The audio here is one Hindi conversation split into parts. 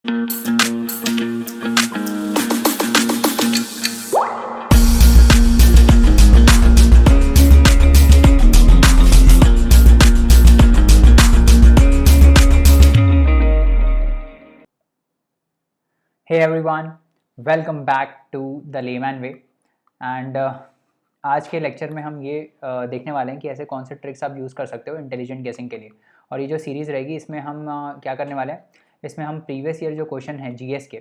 Hey everyone, welcome back to the Layman Way and आज के लेक्चर में हम ये देखने वाले हैं कि ऐसे कौन से ट्रिक्स आप यूज़ कर सकते हो इंटेलिजेंट गेसिंग के लिए। और ये जो सीरीज़ रहेगी इसमें हम क्या करने वाले हैं, इसमें हम प्रीवियस ईयर जो क्वेश्चन हैं जीएस के,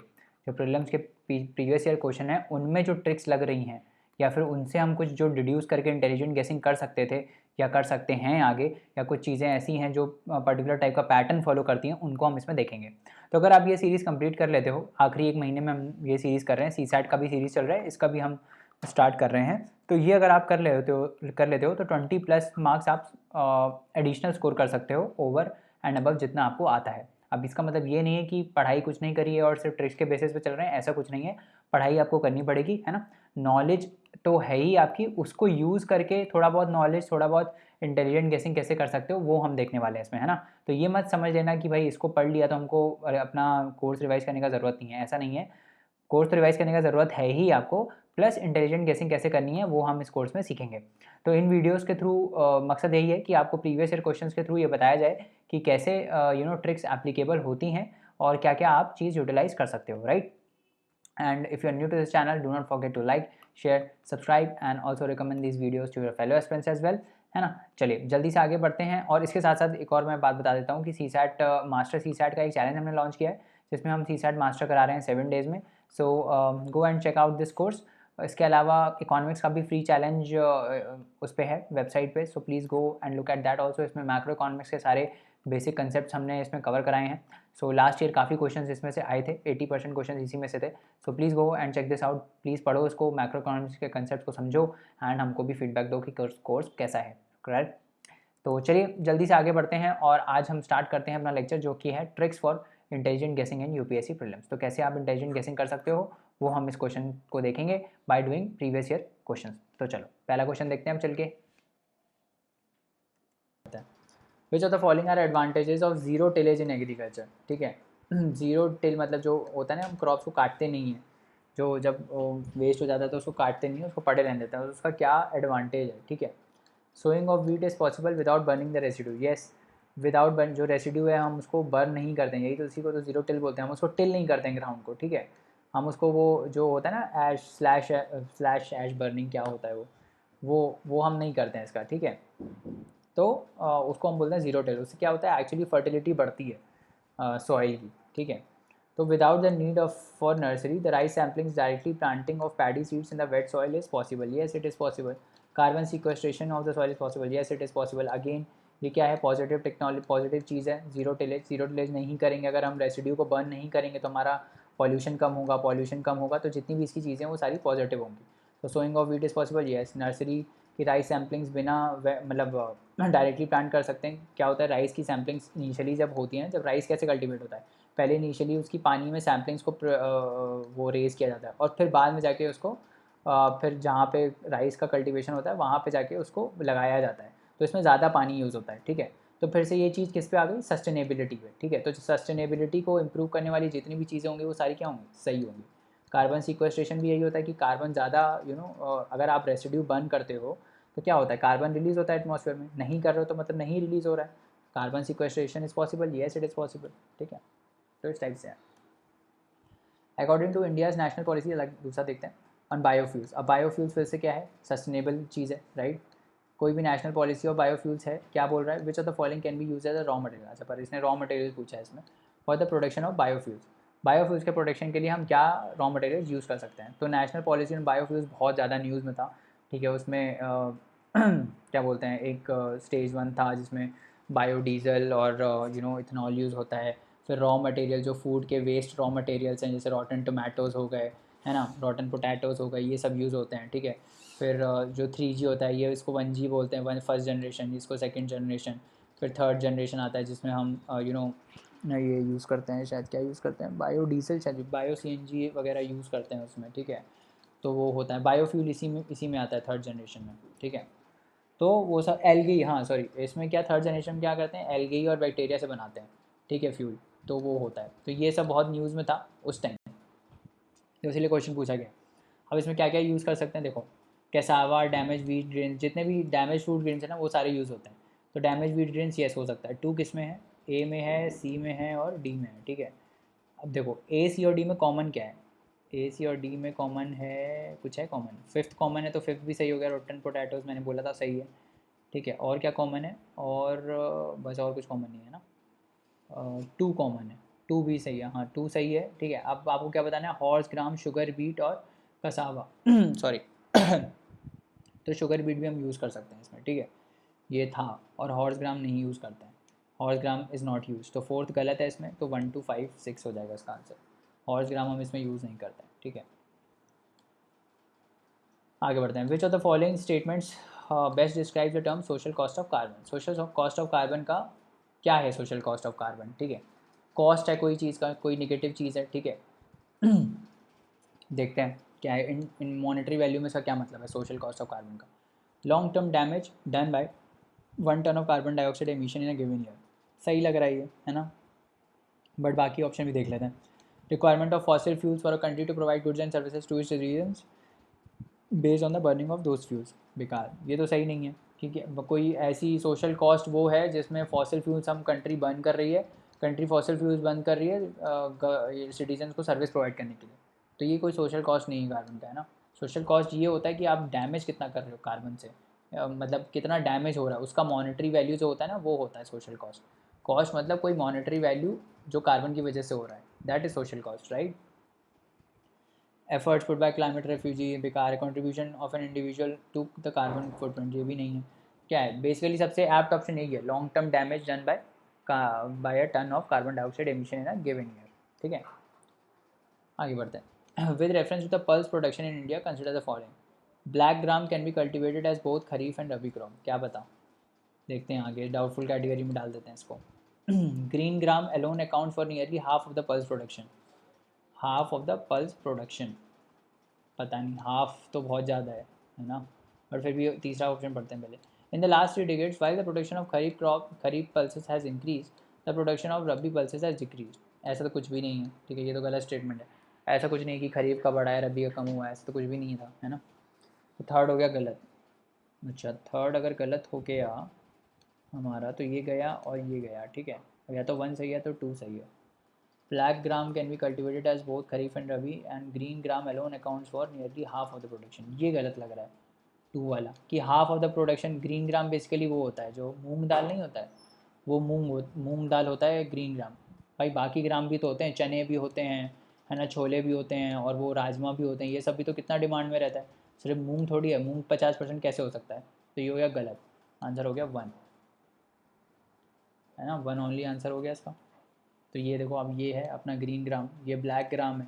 जो प्रीलिम्स के प्रीवियस ईयर क्वेश्चन हैं उनमें जो ट्रिक्स लग रही हैं या फिर उनसे हम कुछ जो डिड्यूस करके इंटेलिजेंट गेसिंग कर सकते थे या कर सकते हैं आगे, या कुछ चीज़ें ऐसी हैं जो पर्टिकुलर टाइप का पैटर्न फॉलो करती हैं, उनको हम इसमें देखेंगे। तो अगर आप ये सीरीज़ कंप्लीट कर लेते हो, आखिरी एक महीने में हम ये सीरीज़ कर रहे हैं, सीसैट का भी सीरीज़ चल रहा है, इसका भी हम स्टार्ट कर रहे हैं। तो ये अगर आप कर लेते हो तो 20+ मार्क्स आप एडिशनल स्कोर कर सकते हो ओवर एंड अबव जितना आपको आता है। अब इसका मतलब ये नहीं है कि पढ़ाई कुछ नहीं करी है और सिर्फ ट्रिक्स के बेसिस पे चल रहे हैं, ऐसा कुछ नहीं है। पढ़ाई आपको करनी पड़ेगी, है ना। नॉलेज तो है ही आपकी, उसको यूज़ करके थोड़ा बहुत नॉलेज, थोड़ा बहुत इंटेलिजेंट गेसिंग कैसे कर सकते हो वो हम देखने वाले हैं इसमें, है ना। तो ये मत समझ लेना कि भाई इसको पढ़ लिया तो हमको अपना कोर्स रिवाइज करने का ज़रूरत नहीं है, ऐसा नहीं है। कोर्स तो रिवाइज करने का ज़रूरत है ही आपको, प्लस इंटेलिजेंट गेसिंग कैसे करनी है वो हम इस कोर्स में सीखेंगे। तो इन वीडियोस के थ्रू मकसद यही है कि आपको प्रीवियस ईयर क्वेश्चंस के थ्रू ये बताया जाए कि कैसे ट्रिक्स एप्लीकेबल होती हैं और क्या क्या आप चीज़ यूटिलाइज कर सकते हो, right. And if you are new to this channel, do not forget to like, share, subscribe and also recommend this videos to your fellow aspirants as well, है ना। चलिए जल्दी से आगे बढ़ते हैं। और इसके साथ साथ एक और मैं बात बता देता हूँ कि सीसैट मास्टर सीसैट का एक चैलेंज हमने लॉन्च किया है, जिसमें हम सीसैट मास्टर करा रहे हैं 7 डेज़ में। So go and check out this course. इसके अलावा इकोनॉमिक्स का भी फ्री चैलेंज उस पर है वेबसाइट पे, सो please go and look at that also. इसमें मैक्रो इकोनॉमिक्स के सारे बेसिक कंसेप्ट हमने इसमें कवर कराए हैं। सो लास्ट ईयर काफ़ी क्वेश्चन इसमें से आए थे, 80% क्वेश्चन इसी में से थे। So please go and check this out, please पढ़ो इसको, मैक्रो इकोनॉमिक्स के कंसेप्ट को समझो एंड हमको भी फीडबैक दो कि कोर्स कैसा है, करेक्ट। तो चलिए जल्दी से आगे बढ़ते हैं और आज हम स्टार्ट करते हैं अपना लेक्चर, जो कि है ट्रिक्स फॉर इंटेलिजेंट गेसिंग इन यूपीएससी प्रीलिम्स। तो कैसे आप इंटेलिजेंट गेसिंग कर सकते हो वो हम इस क्वेश्चन को देखेंगे by doing previous year question. तो चलो पहला क्वेश्चन देखते हैं हम चल के। Which of the following are advantages of zero tillage in agriculture, ठीक है। जीरो टिल मतलब जो होता है ना, हम क्रॉप्स को काटते नहीं हैं, जो जब वेस्ट हो जाता है तो उसको काटते नहीं है, उसको पड़े रहने देते हैं, तो उसका क्या एडवांटेज है, ठीक है। Sowing of wheat is possible without burning the residue, yes. Without burn, जो रेसिड्यू है हम उसको बर्न नहीं करते हैं, यही तो उसी को तो जीरो टिल बोलते हैं। हम उसको टिल नहीं करते हैं ग्राउंड को, ठीक है। हम उसको वो जो होता है ना ऐश स्लैश ऐश बर्निंग क्या होता है वो हम नहीं करते हैं इसका, ठीक है। तो उसको हम बोलते हैं जीरो टिल। उससे क्या होता है, एक्चुअली फर्टिलिटी बढ़ती है सॉइल की, ठीक है। तो without the need of for nursery the rice samplings directly planting of paddy seeds in the wait soil is possible, yes it is possible. Carbon sequestration of the soil is possible, yes it is possible. Again ये क्या है, पॉजिटिव टेक्नोलॉजी, पॉजिटिव चीज़ है। जीरो टिलेज नहीं करेंगे, अगर हम रेसिड्यू को बर्न नहीं करेंगे तो हमारा पॉल्यूशन कम होगा, तो जितनी भी इसकी चीज़ें वो सारी पॉजिटिव होंगी। तो sowing of wheat is possible, yes. Nursery की राइस सैम्पलिंग्स बिना मतलब डायरेक्टली प्लांट कर सकते हैं। क्या होता है, राइस की सैम्पलिंग्स इनिशियली जब होती हैं, जब राइस कैसे कल्टीवेट होता है, पहले इनिशियली उसकी पानी में सैम्पलिंग्स को वो रेज़ किया जाता है और फिर बाद में जाके उसको फिर जहाँ पे राइस का कल्टीवेशन होता है वहाँ पे जाके उसको लगाया जाता है। तो इसमें ज़्यादा पानी यूज़ होता है, ठीक है। तो फिर से ये चीज़ किस पे आ गई, सस्टेनेबिलिटी पे, ठीक है। तो सस्टेनेबिलिटी को इम्प्रूव करने वाली जितनी भी चीज़ें होंगी वो सारी क्या होंगी, सही होंगी। कार्बन सिक्वेस्ट्रेशन भी यही होता है कि कार्बन ज़्यादा अगर आप रेसिड्यू बर्न करते हो तो क्या होता है, कार्बन रिलीज़ होता है एटमॉस्फेयर में। नहीं कर रहे हो तो मतलब नहीं रिलीज़ हो रहा है। Carbon sequestration is possible, yes it is possible, ठीक है। तो इस टाइप से है। According to India's national policy, अलग दूसरा देखते हैं ऑन बायोफ्यूल्स। अब बायोफ्यूल्स फिर से क्या है, सस्टेनेबल चीज़ है, राइट। कोई भी नेशनल पॉलिसी ऑफ बायोफ्यूल्स है, क्या बोल रहा है, which of the following can be use as a raw material. अच्छा, पर इसने रॉ मटेरियल पूछा है इसमें, for the production of biofuels. Biofuels के प्रोडक्शन के लिए हम क्या रॉ मटेरियल यूज़ कर सकते हैं। तो नेशनल पॉलिसी ऑन बायोफ्यूल्स बहुत ज़्यादा न्यूज़ में था, ठीक है। उसमें क्या बोलते हैं, एक स्टेज 1 था जिसमें बायोडीज़ल और इथेनॉल यूज़ होता है। फिर रॉ मटेरियल जो फूड के वेस्ट रॉ मटेरियल्स हैं, जैसे रॉटन टोमेटोज़ हो गए, है ना, रॉटन पोटैटोज़ हो गए, ये सब यूज़ होते हैं, ठीक है। फिर जो 3G होता है, ये इसको 1G बोलते हैं, फर्स्ट जनरेशन, इसको सेकंड जनरेशन। फिर थर्ड जनरेशन आता है जिसमें हम ये यूज़ करते हैं, शायद क्या यूज़ करते हैं, बायोडीज़ल, शायद बायो CNG वगैरह यूज़ करते हैं उसमें, ठीक है। तो वो होता है बायोफ्यूल, इसी में आता है थर्ड जनरेशन में, ठीक है। तो वो सब एल्गी, हाँ सॉरी, इसमें क्या थर्ड जनरेशन क्या करते हैं, एल्गी और बैक्टीरिया से बनाते हैं, ठीक है, फ्यूल। तो वो होता है। तो ये सब बहुत न्यूज़ में था उस टाइम, तो इसीलिए क्वेश्चन पूछा गया। अब इसमें क्या क्या यूज़ कर सकते हैं, देखो कैसावा, डैमेज व्हीट ग्रेन, जितने भी डैमेज फ्रूट ग्रेन्स हैं ना वो सारे यूज़ होते हैं। तो डैमेज व्हीट ग्रेन्स येस हो सकता है। 2 किस में है, ए में है, सी में है और डी में है, ठीक है। अब देखो ए सी और डी में कॉमन क्या है, ए सी और डी में कॉमन है, कुछ है कॉमन, फिफ्थ कॉमन है, तो फिफ्थ भी सही हो गया, रोटन पोटैटोज मैंने बोला था सही है, ठीक है। और क्या कॉमन है, और बस और कुछ कॉमन नहीं है ना, 2 कॉमन है, 2 भी सही है, हाँ 2 सही है, ठीक है। अब आपको क्या बताना है, हॉर्स ग्राम, शुगर बीट और कसावा सॉरी तो शुगर बीट भी हम यूज़ कर सकते हैं इसमें, ठीक है। ये था, और हॉर्स ग्राम नहीं यूज़ करते हैं, horse gram is not use, तो फोर्थ गलत है इसमें, तो 1 2 5 6 हो जाएगा इसका आंसर। हॉर्स ग्राम हम इसमें यूज़ नहीं करते हैं, ठीक है। आगे बढ़ते हैं। विच of the following statements best describe the term social cost of carbon. Social cost of carbon का क्या है, सोशल कॉस्ट ऑफ कार्बन, ठीक है। कॉस्ट है कोई चीज़ का, कोई निगेटिव चीज़ है, ठीक है। देखते हैं क्या है, इन मॉनेटरी वैल्यू में इसका क्या मतलब है सोशल कॉस्ट ऑफ कार्बन का। Long term damage done by 1 tonne of carbon dioxide emission in a given year, सही लग रहा है ये, है ना। बट बाकी ऑप्शन भी देख लेते हैं। Requirement of fossil fuels for a country to provide goods and services to its reasons based on the burning of those fuels, बेकार, ये तो सही नहीं है, क्योंकि कोई ऐसी सोशल कॉस्ट वो है जिसमें फॉसिल फ्यूल्स हम कंट्री बर्न कर रही है, कंट्री फॉसिल फ्यूल्स बर्न कर रही है सिटीजन्स को सर्विस प्रोवाइड करने के लिए, तो ये कोई सोशल कॉस्ट नहीं है कार्बन का, है ना। सोशल कॉस्ट ये होता है कि आप डैमेज कितना कर रहे हो कार्बन से, मतलब कितना डैमेज हो रहा है, उसका मॉनेटरी वैल्यू जो होता है ना वो होता है सोशल कॉस्ट। कॉस्ट मतलब कोई मॉनेटरी वैल्यू जो कार्बन की वजह से हो रहा है, that is social cost, right. Efforts put by climate refugee, बेकार है। Contribution of an individual to the carbon footprint, ये भी नहीं है। क्या है, बेसिकली सबसे एप्ट ऑप्शन यही है, long term damage done by a tonne of carbon dioxide emission in a given year, ठीक है। आगे बढ़ते हैं। With reference to the pulse production in India consider the following. Black gram can be cultivated as both kharif and rabi crop, क्या बताओ, देखते हैं आगे, डाउटफुल कैटेगरी में डाल देते हैं इसको। Green gram alone account for nearly half of the pulse production, half of the pulse production, पता नहीं, हाफ तो बहुत ज़्यादा है ना, बट फिर भी तीसरा ऑप्शन पढ़ते हैं पहले। In the last 3 decades while the production of kharif crop, kharif pulses has increase, the production of rabi pulses has decrease, ऐसा तो कुछ भी नहीं है, ठीक है, ये तो गलत स्टेटमेंट है। ऐसा कुछ नहीं कि खरीफ का बढ़ा है रबी का कम हुआ है, ऐसा तो कुछ भी नहीं था, है ना। तो थर्ड हो गया गलत। अच्छा, थर्ड अगर गलत हो गया हमारा तो ये गया और ये गया, ठीक है, या तो 1 सही है तो 2 सही है। Black gram can be cultivated as both Kharif and Rabi, and green gram alone accounts for nearly half of the production. ये गलत लग रहा है 2 वाला, कि half of the production, green gram basically वो होता है जो मूंग दाल नहीं होता है, वो मूंग दाल होता है ग्रीन ग्राम। भाई बाकी ग्राम भी तो होते हैं, चने भी होते हैं, है ना, छोले भी होते हैं, और वो राजमा भी होते हैं, ये सब भी तो कितना डिमांड में रहता है, सिर्फ मूंग थोड़ी है, मूंग 50% कैसे हो सकता है, तो ये हो गया गलत, आंसर हो गया 1, है ना, 1 ओनली आंसर हो गया इसका। तो ये देखो, अब ये है अपना ग्रीन ग्राम, ये ब्लैक ग्राम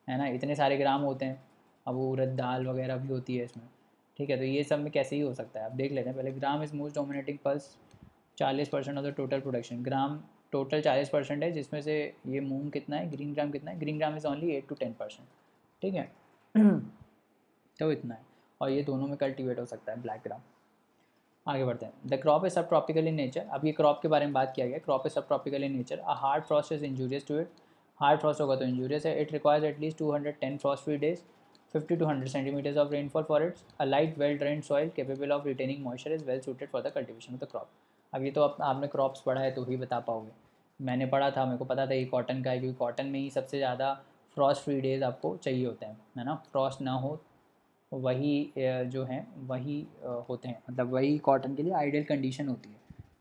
है ना, इतने सारे ग्राम होते हैं, अब उड़द दाल वगैरह भी होती है इसमें, ठीक है। तो ये सब में कैसे ही हो सकता है, आप देख लेते हैं पहले। Gram is most dominating pulse, 40% of the total production, gram total 40% है, जिसमें से ये मूंग कितना है, ग्रीन ग्राम कितना है, green gram is only 8 to 10%, ठीक है। तो इतना है, और ये दोनों में कल्टिवेट हो सकता है ब्लैक ग्राम। आगे बढ़ते हैं। The crop is subtropical in nature, अब ये क्रॉप के बारे में बात किया गया, crop is subtropical in nature, a hard frost is injurious to it, hard frost होगा तो इंजूरियस है। It requires at least 210 frost free days, 50 to 100 centimetres of rainfall for its, a light well drained soil capable of retaining moisture is well suited for the cultivation of the crop. अब ये तो आपने क्रॉप्स पढ़ा है तो ही बता पाओगे, मैंने पढ़ा था, मेरे को पता था ये कॉटन का है, क्योंकि कॉटन में ही सबसे ज़्यादा फ्रॉस्ट फ्री डेज आपको चाहिए होते हैं, है ना, फ्रॉस्ट ना हो वही जो हैं वही होते हैं, मतलब वही कॉटन के लिए आइडियल कंडीशन होती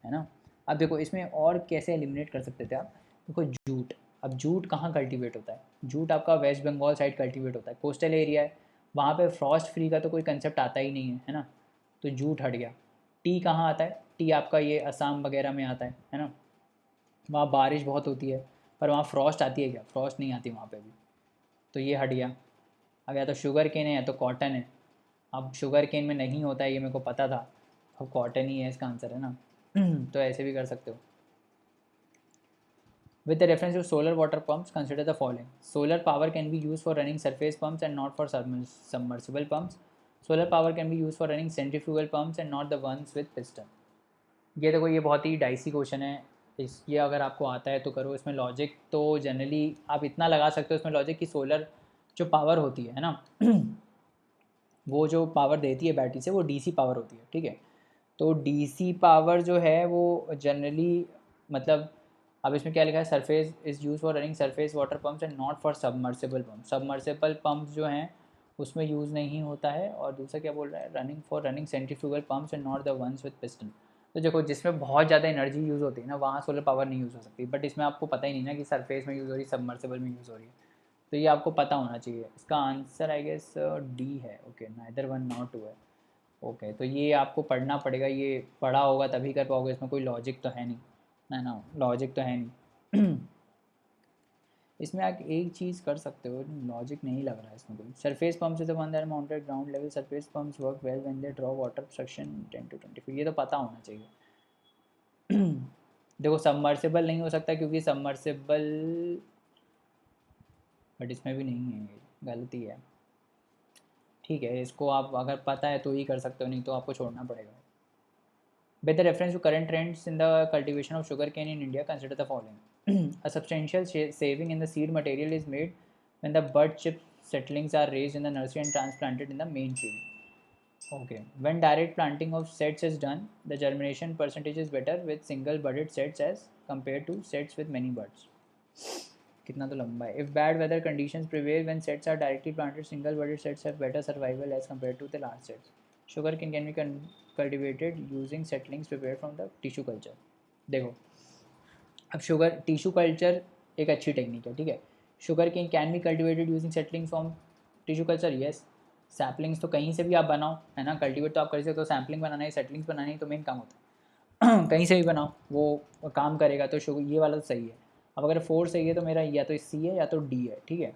है ना। अब देखो इसमें और कैसे एलिमिनेट कर सकते थे आप, देखो जूट, अब जूट कहाँ कल्टीवेट होता है, जूट आपका वेस्ट बंगाल साइड कल्टीवेट होता है, कोस्टल एरिया है, वहाँ पे फ्रॉस्ट फ्री का तो कोई कंसेप्ट आता ही नहीं है ना, तो जूट हट गया। टी कहाँ आता है, टी आपका ये असम वगैरह में आता है ना, वहाँ बारिश बहुत होती है, पर वहाँ फ्रॉस्ट आती है क्या, फ्रॉस्ट नहीं आती वहाँ पे भी, तो ये हट गया। अब या तो शुगर केन है या तो कॉटन है, अब शुगर केन में नहीं होता है ये मेरे को पता था, अब कॉटन ही है इसका आंसर, है ना। तो ऐसे भी कर सकते हो। With the reference to solar water pumps consider the following. Solar power can be use for running surface pumps and not for submersible pumps. Solar power can be use for running centrifugal pumps and not the ones with piston. ये देखो ये बहुत ही डाइसी क्वेश्चन है, इस ये अगर आपको आता है तो करो। इसमें लॉजिक तो जनरली आप इतना लगा सकते हो इसमें लॉजिक कि सोलर जो पावर होती है ना वो जो पावर देती है बैटरी से वो डीसी पावर होती है, ठीक है। तो डीसी पावर जो है वो जनरली मतलब अब इसमें क्या लिखा है, surface is use for running surface water pumps and not for submersible pump. Submersible pumps जो हैं उसमें यूज़ नहीं होता है। और दूसरा क्या बोल रहा है, running for running centrifugal pumps and not the ones with piston. तो देखो जिसमें बहुत ज़्यादा एनर्जी यूज़ होती है ना वहाँ सोलर पावर नहीं यूज़ हो सकती, बट इसमें आपको पता ही नहीं ना कि सरफेस में यूज़ हो रही है सबमर्सिबल में यूज़ हो रही है, तो ये आपको पता होना चाहिए। इसका आंसर आई गेस डी है। Okay, neither one not two है। ओके, तो ये आपको पढ़ना पड़ेगा, ये पढ़ा होगा तभी कर पाओगे, इसमें कोई लॉजिक तो है नहीं ना, ना लॉजिक तो है नहीं इसमें आप एक चीज़ कर सकते हो, लॉजिक नहीं लग रहा है इसमें कोई। Surface pumps is the one that mounted ground level surface pumps work well when they draw water suction 10 to 20 feet, ये तो पता होना चाहिए देखो सबमर्सिबल नहीं हो सकता क्योंकि सबमर्सिबल, बट इसमें भी नहीं है, ये गलती है। ठीक है, इसको आप अगर पता है तो ही कर सकते हो, नहीं तो आपको छोड़ना पड़ेगा। With the reference to current trends in the cultivation of sugarcane in India, consider the following. A substantial saving in the seed material is made when the bud chip seedlings are raised in the nursery and transplanted in the main field. Okay. When direct planting of sets is done, the germination percentage is better with single budded sets as compared to sets with many buds. कितना तो लंबा है. If bad weather conditions prevail when sets are directly planted, single budded sets have better survival as compared to the large sets. Sugarcane can be cultivated using seedlings prepared from the tissue culture. देखो अब शुगर टिश्यू कल्चर एक अच्छी टेक्निक है, ठीक है। Sugarcane can be cultivated using setting from tissue culture, yes. Saplings तो कहीं से भी आप बनाओ, है ना, कल्टिवेट तो आप कर सकते हो। सैम्पलिंग बनाना है, सेटलिंग्स बनाना है, तो मेन काम होता है कहीं से भी बनाओ वो काम करेगा। तो शुगर ये वाला तो सही है। अब अगर 4 सही है तो मेरा या तो सी है या तो डी है, ठीक है।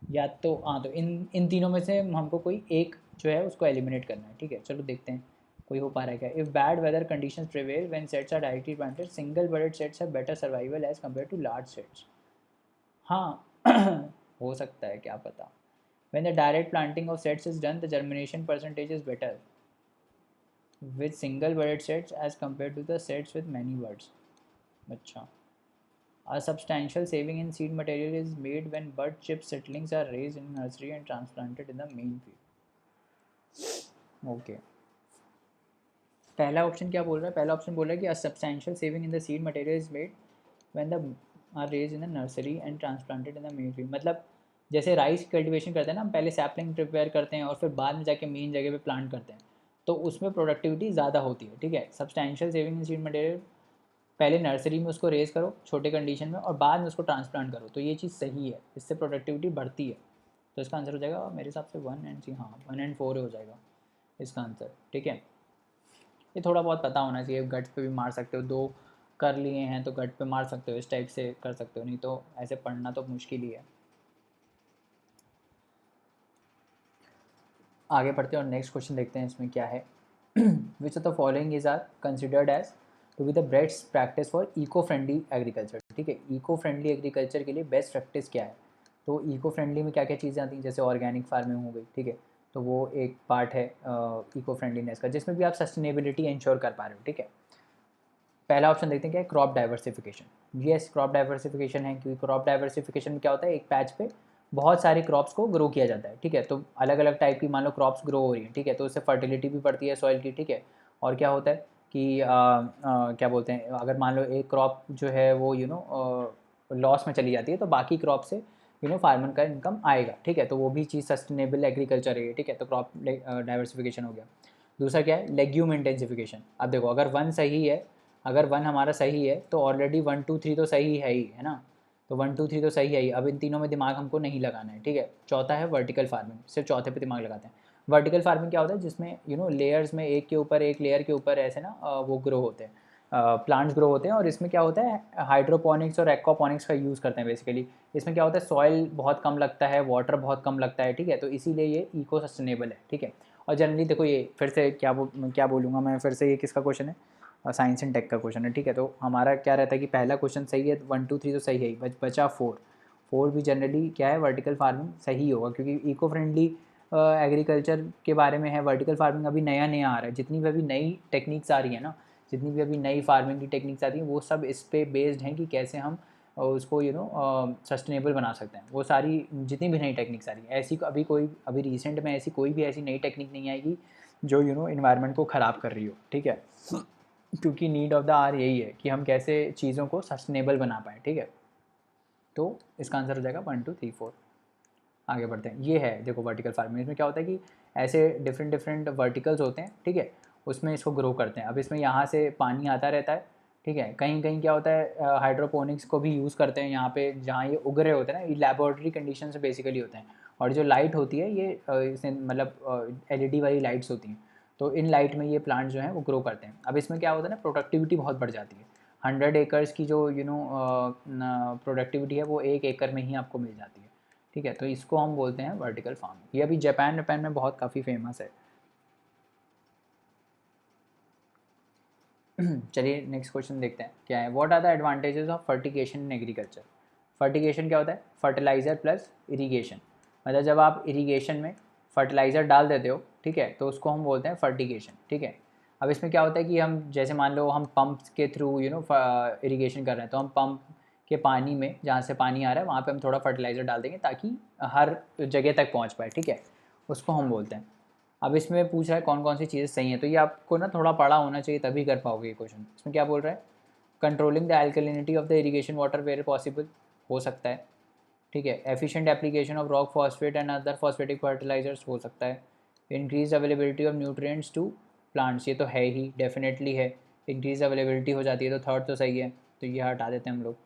या तो हाँ, तो इन इन तीनों में से हमको कोई एक जो है उसको एलिमिनेट करना है, ठीक है। चलो देखते हैं कोई हो पा रहा है क्या। If bad weather conditions prevail when sets are directly planted, single budded sets have better survival as compare to large sets. हाँ हो सकता है, क्या पता। When the direct planting of sets is done, the germination percentage is better with single budded sets as compared to the sets with many buds. अच्छा, a substantial saving in seed material is made when bud chip seedlings are raised in nursery and transplanted in the main field. Okay. पहला ऑप्शन क्या बोल रहा है, पहला ऑप्शन बोल रहा है कि a substantial saving in the seed material is made when the are raised in the nursery and transplanted in the main field. मतलब जैसे राइस कल्टीवेशन करते हैं ना, हम पहले सैपलिंग प्रिपेयर करते हैं और फिर बाद में जाके मेन जगह पे प्लांट करते हैं, तो उसमें प्रोडक्टिविटी ज़्यादा होती है, ठीक है। Substantial saving in seed material, पहले नर्सरी में उसको रेज़ करो छोटे कंडीशन में और बाद में उसको ट्रांसप्लांट करो, तो ये चीज़ सही है, इससे प्रोडक्टिविटी बढ़ती है। तो इसका आंसर हो जाएगा मेरे हिसाब से 1 एंड सी, हाँ 1 and 4 हो जाएगा इसका आंसर, ठीक है। ये थोड़ा बहुत पता होना चाहिए। गट पे भी मार सकते हो, 2 कर लिए हैं तो गट पे मार सकते हो, इस टाइप से कर सकते हो, नहीं तो ऐसे पढ़ना तो मुश्किल ही है। आगे पढ़ते हैं और नेक्स्ट क्वेश्चन देखते हैं इसमें क्या है। Which of the following is are considered as to be the best practice for eco friendly agriculture, ठीक है। इको फ्रेंडली एग्रीकल्चर के लिए बेस्ट प्रैक्टिस क्या है, तो इको फ्रेंडली में क्या क्या चीज़ें आती हैं, जैसे ऑर्गेनिक फार्मिंग हो गई, ठीक है, तो वो एक पार्ट है इको फ्रेंडलीनेस का, जिसमें भी आप सस्टेनेबिलिटी इंश्योर कर पा रहे हो, ठीक है। पहला ऑप्शन देखते हैं क्या है, crop diversification. Yes, crop diversification है, क्योंकि क्रॉप डाइवर्सिफिकेशन में क्या होता है, एक पैच पे बहुत सारे क्रॉप्स को ग्रो किया जाता है, ठीक है। तो अलग अलग टाइप की मान लो क्रॉप्स ग्रो हो रही है, ठीक है, तो उससे फर्टिलिटी भी बढ़ती है सॉइल की, ठीक है। और क्या होता है कि क्या बोलते हैं, अगर मान लो एक क्रॉप जो है वो लॉस में चली जाती है, तो बाकी क्रॉप से फार्मर का इनकम आएगा, ठीक है। तो वो भी चीज़ सस्टेनेबल एग्रीकल्चर है, ठीक है। तो क्रॉप डाइवर्सिफिकेशन हो गया। दूसरा क्या है, लेग्यूम इंटेंसिफिकेशन। अब देखो अगर 1 सही है, अगर 1 हमारा सही है तो ऑलरेडी 1 2 3 तो सही है ना, तो 1 2 3 तो सही है ही। अब इन तीनों में दिमाग हमको नहीं लगाना है, ठीक है। चौथा है वर्टिकल फार्मिंग, सिर्फ चौथे पे दिमाग लगाते हैं। वर्टिकल फार्मिंग क्या होता है, जिसमें लेयर्स में एक के ऊपर एक लेयर के ऊपर ऐसे ना वो ग्रो होते हैं, प्लांट्स ग्रो होते हैं। और इसमें क्या होता है, हाइड्रोपोनिक्स और एक्वापोनिक्स का यूज़ करते हैं बेसिकली। इसमें क्या होता है, सॉइल बहुत कम लगता है, वाटर बहुत कम लगता है, ठीक है। तो इसीलिए ये इको सस्टेनेबल है, ठीक है। और जनरली देखो, ये फिर से क्या बोलूँगा मैं, फिर से ये किसका क्वेश्चन है, साइंस एंड टेक का क्वेश्चन है, ठीक है। तो हमारा क्या रहता है कि पहला क्वेश्चन सही है, 1 2 3 तो सही है ही, बचा 4 भी जनरली क्या है, वर्टिकल फार्मिंग सही होगा, क्योंकि इको फ्रेंडली एग्रीकल्चर के बारे में है। वर्टिकल फार्मिंग अभी नया नया आ रहा है, जितनी भी अभी नई टेक्निक्स आ रही है ना, जितनी भी अभी नई फार्मिंग की टेक्निक्स आती हैं वो सब इस पे बेस्ड हैं कि कैसे हम उसको सस्टेनेबल बना सकते हैं। वो सारी जितनी भी नई टेक्निक्स आ रही हैं, ऐसी अभी रिसेंट में ऐसी कोई भी ऐसी नई टेक्निक नहीं आएगी जो इन्वायरमेंट को ख़राब कर रही हो, ठीक है। क्योंकि नीड ऑफ द आवर यही है कि हम कैसे चीज़ों को सस्टेनेबल बना पाएँ, ठीक है। तो इसका आंसर हो जाएगा 1 2 3 4। आगे बढ़ते हैं। ये है देखो वर्टिकल फार्मिंग। इसमें क्या होता है कि ऐसे डिफरेंट वर्टिकल्स होते हैं, ठीक है, उसमें इसको ग्रो करते हैं। अब इसमें यहाँ से पानी आता रहता है, ठीक है। कहीं कहीं क्या होता है हाइड्रोपोनिक्स को भी यूज़ करते हैं यहाँ पे, जहाँ ये उग रहे होते हैं ना, ये लेबोरेटरी कंडीशन से बेसिकली होते हैं। और जो लाइट होती है ये इसमें मतलब LED वाली लाइट्स होती हैं, तो इन लाइट में ये प्लांट जो हैं वो ग्रो करते हैं। अब इसमें क्या होता है ना, प्रोडक्टिविटी बहुत बढ़ जाती है। 100 एकर्स की जो प्रोडक्टिविटी है वो 1 एकड़ में ही आपको मिल जाती है, ठीक है। तो इसको हम बोलते हैं वर्टिकल फार्मिंग। ये अभी जापान में बहुत काफ़ी फेमस है। चलिए नेक्स्ट क्वेश्चन देखते हैं क्या है। What are the advantages of fertigation in agriculture. Fertigation क्या होता है, फर्टिलाइज़र प्लस इरीगेशन। मतलब जब आप इरीगेशन में फर्टिलाइज़र डाल देते हो, ठीक है, तो उसको हम बोलते हैं फर्टिगेशन, ठीक है। अब इसमें क्या होता है कि हम जैसे मान लो हम पंप के थ्रू इरीगेशन कर रहे हैं, तो हम पंप के पानी में जहाँ से पानी आ रहा है वहाँ पे हम थोड़ा फर्टिलाइज़र डाल देंगे ताकि हर जगह तक पहुँच पाए, ठीक है, उसको हम बोलते हैं। अब इसमें पूछा है कौन कौन सी चीज़ें सही हैं, तो ये आपको ना थोड़ा पढ़ा होना चाहिए तभी कर पाओगे ये क्वेश्चन। इसमें क्या बोल रहा है, controlling the alkalinity of the irrigation water where possible, हो सकता है, ठीक है। Efficient application of rock phosphate and other phosphatic fertilisers, हो सकता है। Increase availability of nutrients to plants, ये तो है ही, डेफिनेटली है। इंक्रीज अवेलेबिलिटी हो जाती है तो थर्ड तो सही है, तो ये हटा देते हैं हम लोग।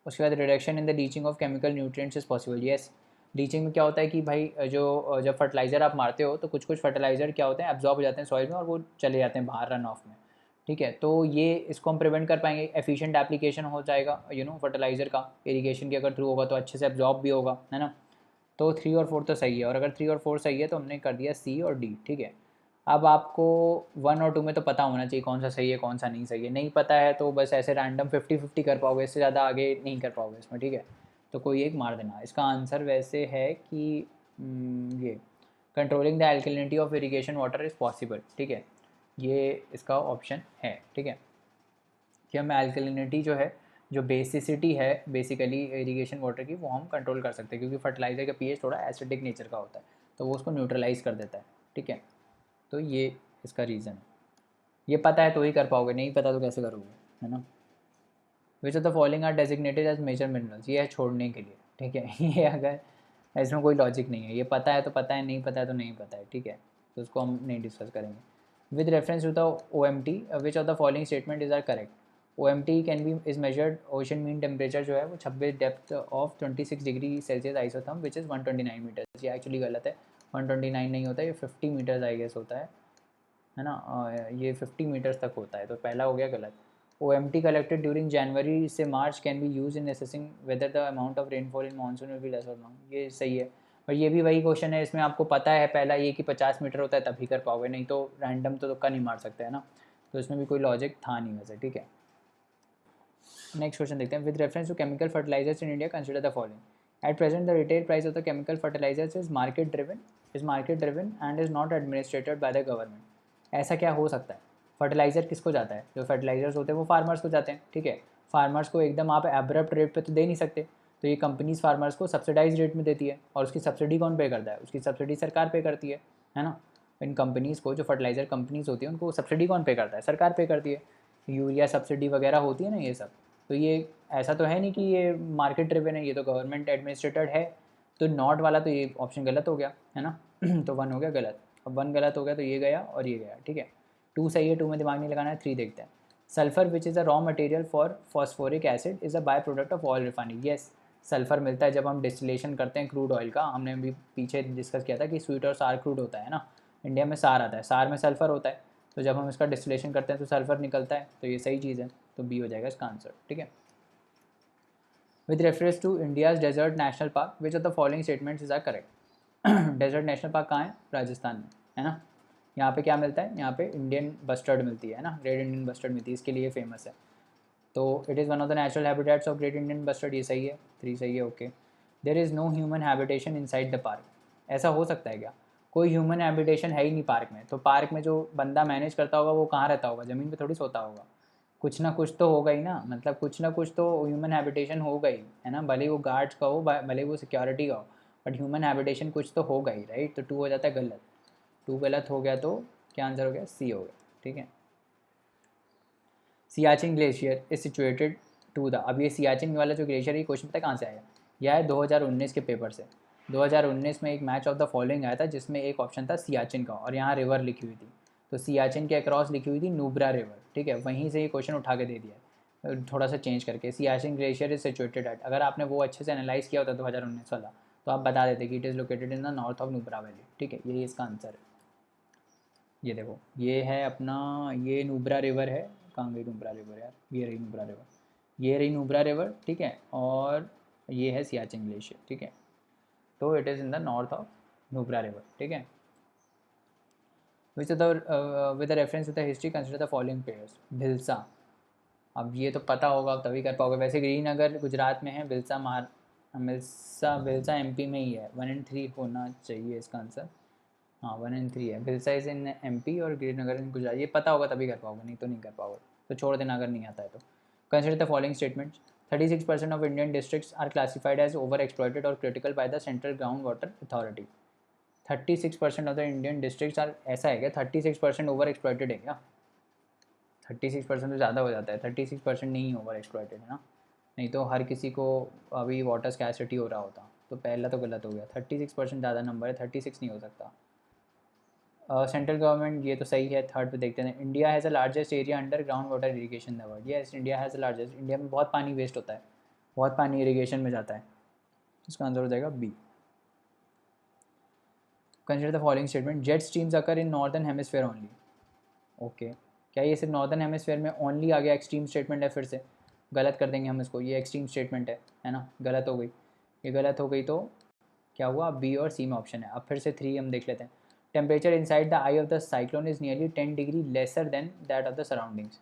उसके बाद reduction in the leaching of chemical nutrients is possible, yes. Leaching में क्या होता है कि भाई जब फर्टिलाइज़र आप मारते हो तो कुछ कुछ फर्टिलाइज़र क्या होते हैं, एब्जॉर्ब हो जाते हैं सॉइल में और वो चले जाते हैं बाहर रन ऑफ में, ठीक है। तो ये इसको हम प्रिवेंट कर पाएंगे। एफिशिएंट एप्लीकेशन हो जाएगा फर्टिलाइज़र का, इरीगेशन के अगर थ्रू होगा तो अच्छे से एब्जॉर्ब भी होगा, है ना। तो 3 और 4 तो सही है, और अगर 3 और 4 सही है तो हमने कर दिया C और D, ठीक है। अब आपको 1 और 2 में तो पता होना चाहिए कौन सा सही है कौन सा नहीं सही है। नहीं पता है तो बस ऐसे रैंडम 50-50 कर पाओगे, इससे ज़्यादा आगे नहीं कर पाओगे इसमें, ठीक है। तो कोई एक मार देना। इसका आंसर वैसे है कि ये controlling the alkalinity of irrigation water is possible, ठीक है। ये इसका ऑप्शन है, ठीक है, कि हम एल्कलिनिटी जो है, जो बेसिसिटी है बेसिकली इरीगेशन वाटर की, वो हम कंट्रोल कर सकते हैं, क्योंकि फर्टिलाइज़र का पीएच थोड़ा एसिडिक नेचर का होता है, तो वो उसको न्यूट्रलाइज कर देता है, ठीक है। तो ये इसका रीज़न है। ये पता है तो ही कर पाओगे, नहीं पता तो कैसे करोगे, है ना। Which of the following are designated as major minerals, ये है छोड़ने के लिए, ठीक है। ये अगर इसमें कोई लॉजिक नहीं है, ये पता है तो पता है, नहीं पता है तो नहीं पता है, ठीक है। तो उसको हम नहीं डिस्कस करेंगे। With reference to the OMT, which of the following statement is are correct. OMT can be is measured ocean mean temperature जो है वो 26 depth of 26 degree Celsius isotherm which is 129 metres. ये एक्चुअली गलत है, 129 नहीं होता, ये 50 मीटर्स आई गेस होता है ना। ये 50 मीटर्स तक होता है, तो पहला हो गया गलत। OMT कलेक्टेड ड्यूरिंग जनवरी से March can be used in assessing whether the amount of rainfall in monsoon will be less or not, ये सही है। पर ये भी वही क्वेश्चन है, इसमें आपको पता है पहला ये कि 50 मीटर होता है तभी कर पाओगे, नहीं तो रैंडम तो तुक्का नहीं मार सकते, है ना। तो इसमें भी कोई लॉजिक था नहीं वैसे, ठीक है। नेक्स्ट क्वेश्चन देखते हैं। With reference to chemical fertilisers in India consider the following. At present the retail price of the chemical fertilisers is market driven and is not administered by the government. ऐसा क्या हो सकता है, फर्टिलाइज़र किसको जाता है, जो फर्टिलाइजर्स होते हैं वो फार्मर्स को जाते हैं, ठीक है। फार्मर्स को एकदम आप एब्रप्ट रेट पे तो दे नहीं सकते, तो ये कंपनीज फार्मर्स को सब्सिडाइज रेट में देती है, और उसकी सब्सिडी कौन पे करता है, उसकी सब्सिडी सरकार पे करती है ना। इन कंपनीज़ को, जो फर्टिलाइज़र कंपनीज़ होती है, उनको सब्सिडी कौन पे करता है, सरकार पे करती है। यूरिया सब्सिडी वगैरह होती है ना, ये सब। तो ये ऐसा तो है नहीं कि ये मार्केट ड्रिवन है, ये तो गवर्नमेंट एडमिनिस्ट्रेटेड है। तो नॉट वाला तो ये ऑप्शन गलत हो गया, है ना। तो 1 हो गया गलत। अब 1 गलत हो गया तो ये गया और ये गया, ठीक है। 2 सही है, 2 में दिमाग नहीं लगाना है। 3 देखते हैं। Sulphur which is a raw material for phosphoric acid is a by product of oil refining, yes. Sulphur मिलता है जब हम डिस्टिलेशन करते हैं क्रूड ऑयल का। हमने अभी पीछे डिस्कस किया था कि स्वीट और सार क्रूड होता है ना, इंडिया में सार आता है, सार में सल्फर होता है, तो जब हम इसका डिस्टिलेशन करते हैं तो सल्फर निकलता है, तो ये सही चीज़ है, तो बी हो जाएगा इसका आंसर, ठीक है। With reference to India's desert national park which of the following statements is are correct. Desert national park कहाँ है, राजस्थान में, है ना। यहाँ पे क्या मिलता है, यहाँ पे इंडियन बस्टर्ड मिलती है ना, ग्रेट इंडियन बस्टर्ड मिलती है, इसके लिए फेमस है। तो it is one of the natural habitats of great Indian bustard, ये सही है, 3 सही है, okay. There is no human habitation inside the park, ऐसा हो सकता है क्या, कोई ह्यूमन हैबिटेशन है ही नहीं पार्क में। तो पार्क में जो बंदा मैनेज करता होगा वो कहाँ रहता होगा, ज़मीन पे थोड़ी सोता होगा, कुछ ना कुछ तो होगा ही ना, मतलब कुछ ना कुछ तो ह्यूमन हैबिटेशन होगा ही, है ना, भले ही वो गार्ड्स का हो, भले ही वो सिक्योरिटी का हो, बट ह्यूमन हैबिटेशन कुछ तो होगा ही, राइट। तो 2 हो जाता है गलत, 2 गलत हो गया तो क्या आंसर हो गया, सी हो गया, ठीक है। Siachen glacier is situated to the, अब ये सियाचिन वाला जो ग्लेशियर है, क्वेश्चन पता कहाँ से आया, यह है 2019 के पेपर से। 2019 में एक मैच ऑफ द फॉलोइंग आया था जिसमें एक ऑप्शन था सियाचिन का और यहाँ रिवर लिखी हुई थी, तो सियाचिन के अक्रॉस लिखी हुई थी नुब्रा रिवर, ठीक है, वहीं से ये क्वेश्चन उठा के दे दिया थोड़ा सा चेंज करके, Siachen glacier is situated at, अगर आपने वो अच्छे से एनालाइज किया होता 2019 वाला तो आप बता देते कि it is located in the north of Nubra valley, ठीक है, यही इसका आंसर है। ये देखो, ये है अपना, ये नुब्रा रिवर है, कहाँ गई नुब्रा रिवर यार, ये रही नुब्रा रिवर, ये रही नुब्रा रिवर, ठीक है, और ये है सियाचिन ग्लेशियर, ठीक है, तो it is in the north of Nubra river, ठीक है। Which the with reference to the history consider the following pairs, Bhilsa, अब ये तो पता होगा तभी कर पाओगे, वैसे ग्रीनगर गुजरात में है, भिलसा एमपी में ही है, 1 एंड 3 होना चाहिए इसका आंसर, हाँ 1 एंड 3 है, भिलसा इज़ इन एमपी और ग्रीनगर इन गुजरात, ये पता होगा तभी कर पाओगे, नहीं तो नहीं कर पाओगे, तो छोड़ देना अगर नहीं आता है तो। Consider the following statements, 36% of Indian districts are classified as over exploited or critical by the central ground water authority, 36% of the Indian districts are, ऐसा है क्या 36% ओवर एक्सप्लॉइटेड है क्या, 36% तो ज़्यादा हो जाता है, 36% नहीं ओवर एक्सप्लॉइटेड है ना, नहीं तो हर किसी को अभी वाटर स्कैसिटी हो रहा होता, तो पहला तो गलत हो गया, 36% ज़्यादा नंबर है, 36 नहीं हो सकता। सेंट्रल गवर्नमेंट, ये तो सही है, थर्ड पे देखते हैं, India has a largest area under ground water irrigation the world, yes India has a largest, India में बहुत पानी वेस्ट होता है, बहुत पानी इरीगेशन में जाता है, इसका आंसर हो जाएगा B. Consider the following statement, jet streams occur in northern hemisphere only, okay, क्या ये सिर्फ नॉर्दर्न हेमिस्फेयर में ओनली आ गया, एक्सट्रीम स्टेटमेंट है, फिर से गलत कर देंगे हम इसको, ये एक्सट्रीम स्टेटमेंट है ना, गलत हो गई, ये गलत हो गई तो क्या हुआ, बी और सी में ऑप्शन है। अब फिर से 3 हम देख लेते हैं, temperature inside the eye of the cyclone is nearly 10 degree lesser than that of the surroundings,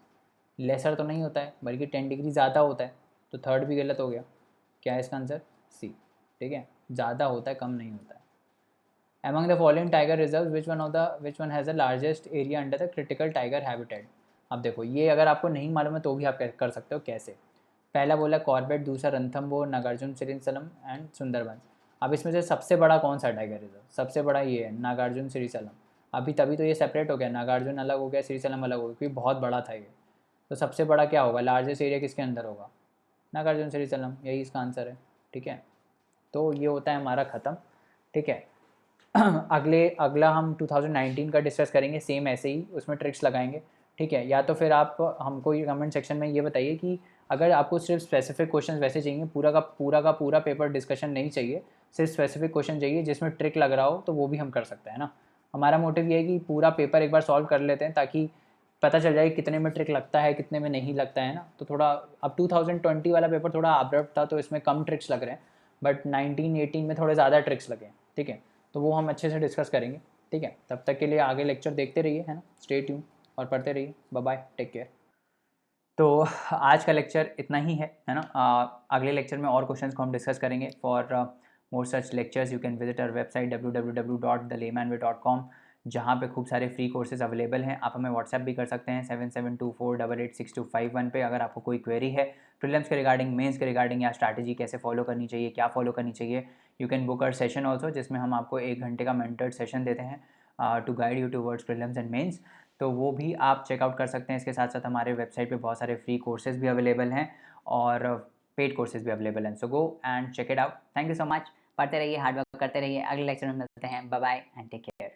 lesser तो नहीं होता है बल्कि 10 डिग्री ज़्यादा होता है, तो थर्ड भी गलत हो गया, क्या है इसका आंसर, सी, ठीक है, ज़्यादा होता है कम नहीं होता है। Among the following tiger reserves, which one has the largest area under the critical tiger habitat? अब देखो, ये अगर आपको नहीं मालूम है तो भी आप कर सकते हो, कैसे, पहला बोला कॉर्बेट, दूसरा रणथंबोर, नागार्जुन सिरिसलम एंड सुंदरबन, अब इसमें से सबसे बड़ा कौन सा टाइगर रिजर्व, सबसे बड़ा ये है नागार्जुन सिरिसलम, अभी तभी तो ये सेपरेट हो गया, नागार्जुन अलग हो गया, सिरिसलम अलग हो गया, क्योंकि बहुत बड़ा था ये, तो सबसे बड़ा क्या होगा, लार्जेस्ट एरिया किसके अंदर होगा, नागार्जुन सिरिसलम, यही इसका आंसर है, ठीक है, तो ये होता है हमारा ख़त्म, ठीक है। अगला हम 2019 का डिस्कस करेंगे, सेम ऐसे ही उसमें ट्रिक्स लगाएंगे, ठीक है, या तो फिर आप हमको ये कमेंट सेक्शन में ये बताइए कि अगर आपको सिर्फ स्पेसिफिक क्वेश्चन वैसे चाहिए, पूरा पेपर डिस्कशन नहीं चाहिए, सिर्फ स्पेसिफिक क्वेश्चन चाहिए जिसमें ट्रिक लग रहा हो, तो वो भी हम कर सकते हैं ना, हमारा मोटिव ये है कि पूरा पेपर एक बार सॉल्व कर लेते हैं ताकि पता चल जाए कितने में ट्रिक लगता है कितने में नहीं लगता है ना, तो थोड़ा, अब 2020 वाला पेपर थोड़ा अब्रप्ट था तो इसमें कम ट्रिक्स लग रहे हैं, बट 19-18 में थोड़े ज़्यादा ट्रिक्स लगे, ठीक है, तो वो हम अच्छे से डिस्कस करेंगे, ठीक है, तब तक के लिए आगे लेक्चर देखते रहिए, है ना, स्टे ट्यून और पढ़ते रहिए, बाय बाय, टेक केयर। तो आज का लेक्चर इतना ही है ना, अगले लेक्चर में और क्वेश्चंस को हम डिस्कस करेंगे। For more such lectures you can visit our website www.thelaymanway.com, जहाँ पे खूब सारे फ्री कोर्सेज अवेलेबल हैं, आप हमें व्हाट्सएप भी कर सकते हैं 7724886251 पे, अगर आपको कोई क्वेरी है प्रीलिम्स के रिगार्डिंग, मेंस के रिगार्डिंग, या स्ट्रैटेजी कैसे फॉलो करनी चाहिए, क्या फॉलो करनी चाहिए, you can book our session also, जिसमें हम आपको 1 घंटे का मेंटर्ड सेशन देते हैं to guide you towards prelims and mains, तो वो भी आप चेकआउट कर सकते हैं। इसके साथ साथ हमारे वेबसाइट पे बहुत सारे फ्री कोर्सेज भी अवेलेबल हैं और पेड कोर्सेज भी अवेलेबल हैं, so go and check it out. Thank you so much, पढ़ते रहिए, हार्ड वर्क करते रहिए, अगले लेक्चर में मिलते हैं, bye bye and take care.